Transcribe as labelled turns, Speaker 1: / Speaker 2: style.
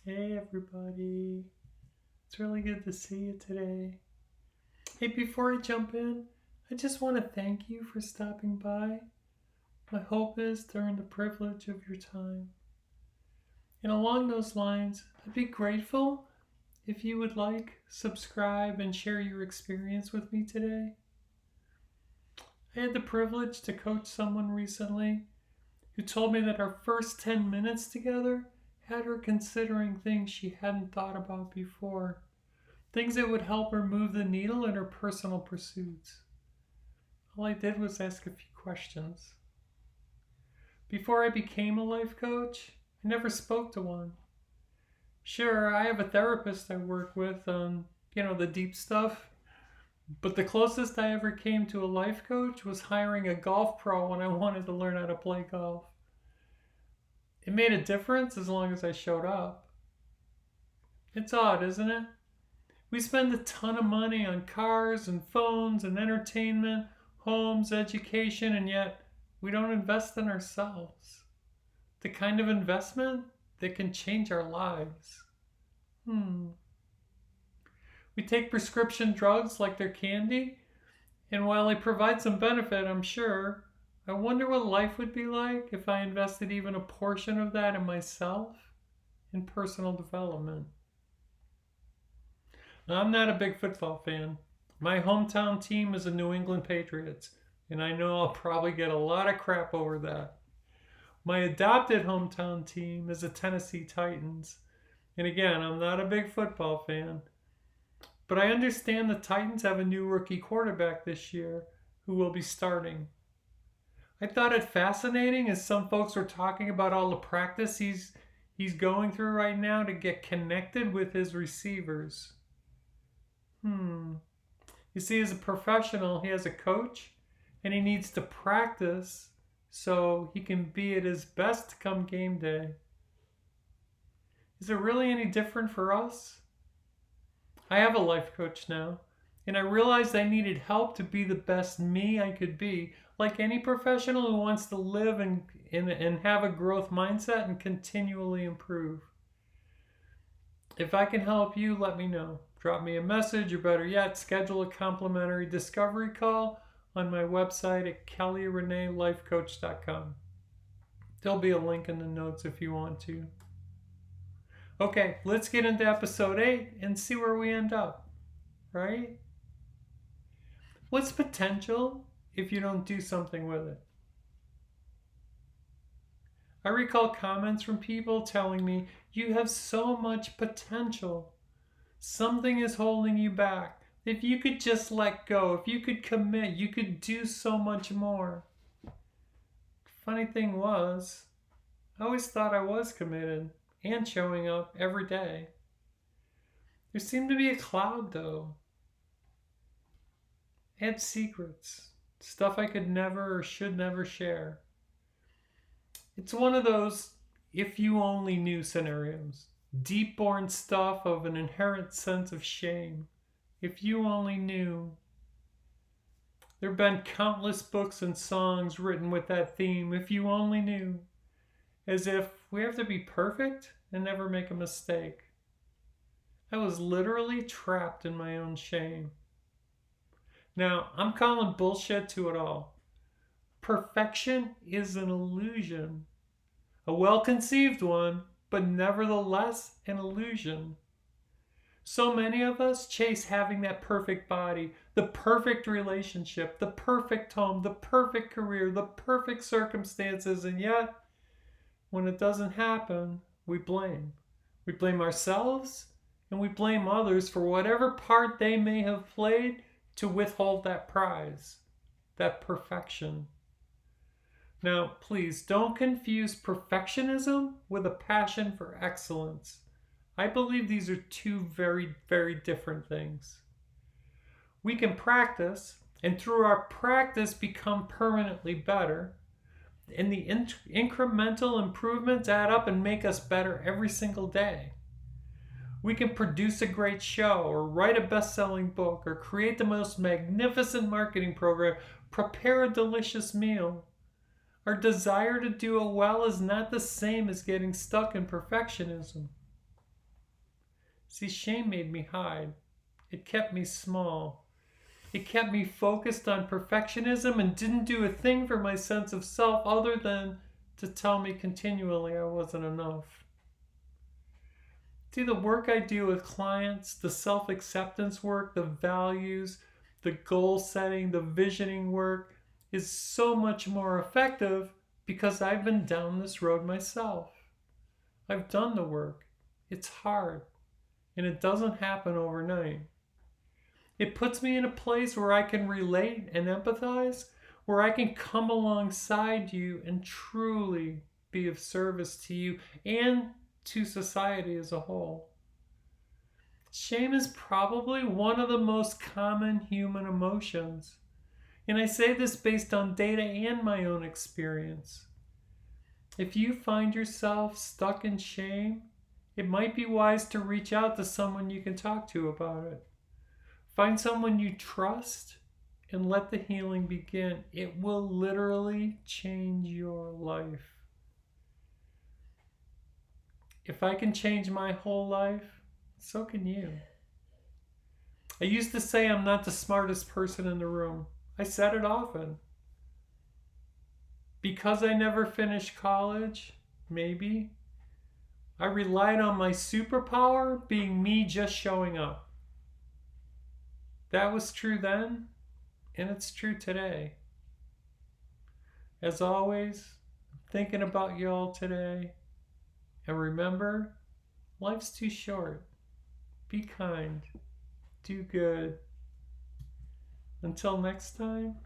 Speaker 1: Hey everybody, it's really good to see you today. Hey, before I jump in, I just want to thank you for stopping by. My hope is to earn the privilege of your time. And along those lines, I'd be grateful if you would subscribe, and share your experience with me today. I had the privilege to coach someone recently who told me that our first 10 minutes together had her considering things she hadn't thought about before, things that would help her move the needle in her personal pursuits. All I did was ask a few questions. Before I became a life coach, I never spoke to one. Sure, I have a therapist I work with on, the deep stuff, but the closest I ever came to a life coach was hiring a golf pro when I wanted to learn how to play golf. It made a difference as long as I showed up. It's odd, isn't it? We spend a ton of money on cars and phones and entertainment, homes, education, and yet we don't invest in ourselves. The kind of investment that can change our lives. We take prescription drugs like they're candy, and while they provide some benefit, I'm sure, I wonder what life would be like if I invested even a portion of that in myself, in personal development. Now, I'm not a big football fan. My hometown team is the New England Patriots, and I know I'll probably get a lot of crap over that. My adopted hometown team is the Tennessee Titans, and again, I'm not a big football fan. But I understand the Titans have a new rookie quarterback this year who will be starting. I thought it fascinating as some folks were talking about all the practice he's going through right now to get connected with his receivers. You see, as a professional, he has a coach and he needs to practice so he can be at his best come game day. Is it really any different for us? I have a life coach now, and I realized I needed help to be the best me I could be, like any professional who wants to live and have a growth mindset and continually improve. If I can help you, let me know. Drop me a message, or better yet, schedule a complimentary discovery call on my website at kellyreneelifecoach.com. There'll be a link in the notes if you want to. Okay, let's get into episode 8 and see where we end up, right? What's potential if you don't do something with it? I recall comments from people telling me, you have so much potential. Something is holding you back. If you could just let go, if you could commit, you could do so much more. Funny thing was, I always thought I was committed and showing up every day. There seemed to be a cloud, though. I had secrets, stuff I could never or should never share. It's one of those if you only knew scenarios. Deep-born stuff of an inherent sense of shame. If you only knew. There have been countless books and songs written with that theme, if you only knew. As if we have to be perfect and never make a mistake. I was literally trapped in my own shame. Now, I'm calling bullshit to it all. Perfection is an illusion. A well-conceived one, but nevertheless an illusion. So many of us chase having that perfect body, the perfect relationship, the perfect home, the perfect career, the perfect circumstances, and yet, when it doesn't happen, we blame. We blame ourselves, and we blame others for whatever part they may have played to withhold that prize, that perfection. Now, please don't confuse perfectionism with a passion for excellence. I believe these are two very, very different things. We can practice, and through our practice become permanently better. And the incremental improvements add up and make us better every single day. We can produce a great show, or write a best-selling book, or create the most magnificent marketing program, prepare a delicious meal. Our desire to do it well is not the same as getting stuck in perfectionism. See, shame made me hide. It kept me small. It kept me focused on perfectionism and didn't do a thing for my sense of self other than to tell me continually I wasn't enough. See, the work I do with clients, the self acceptance work, the values, the goal setting, the visioning work is so much more effective because I've been down this road myself. I've done the work. It's hard and it doesn't happen overnight. It puts me in a place where I can relate and empathize, where I can come alongside you and truly be of service to you and to society as a whole. Shame is probably one of the most common human emotions. And I say this based on data and my own experience. If you find yourself stuck in shame, it might be wise to reach out to someone you can talk to about it. Find someone you trust and let the healing begin. It will literally change your life. If I can change my whole life, so can you. I used to say I'm not the smartest person in the room. I said it often. Because I never finished college, maybe, I relied on my superpower being me just showing up. That was true then, and it's true today. As always, I'm thinking about you all today. And remember, life's too short. Be kind. Do good. Until next time.